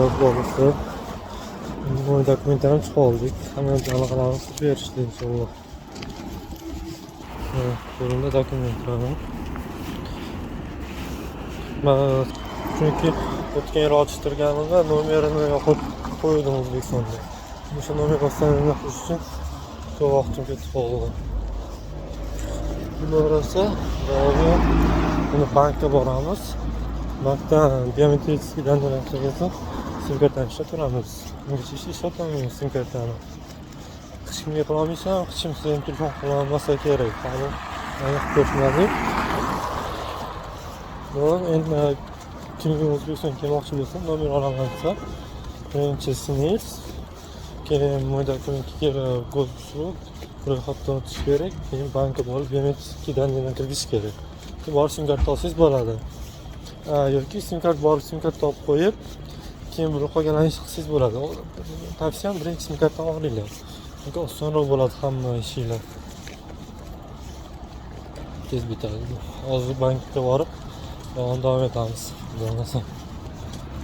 Doğrusu bu dokumentlerini çıkardık. Hemen alakalarını verişti inşallah. Evet, burada dokumentlerim. Ben çünkü o'tgan yil ochtirganimda nomerini yoqib qo'ydim O'zbekistonda. O'sha nomer ostini yoqish uchun ko'p vaqtim ketib qoldi. Bo'lmasa, buni bankka boramiz. Bankdan biometrik dandalantirsa sim kartani ishlatamiz. Ungacha ishlatamaymiz sim kartani. Hech kimga qilolmaysan, hech kim seni telefon qilolmasa kerak. Hali ko'rishmadik. Bu endi kimga O'zbekistonga kelmoqchi bo'lsa, nomer olaman desa, birinchi SNIS, keyin mo'y dokumentiga gossluk, ro'yxatdan o'tish kerak, keyin bankka borib biometrik dandalarni kirgizish kerak. Bor sim kart olsangiz bo'ladi. Yoki sim kart borib sim kart olib qo'yib, keyin buni qolganini ish qilsangiz bo'ladi. Tavsiyam birinchi sim kartni olinglar. Chunki osonroq bo'ladi hamma ishinglar. Tez bitadi. Hozir bankka borib davom etamiz. Bo'lmasa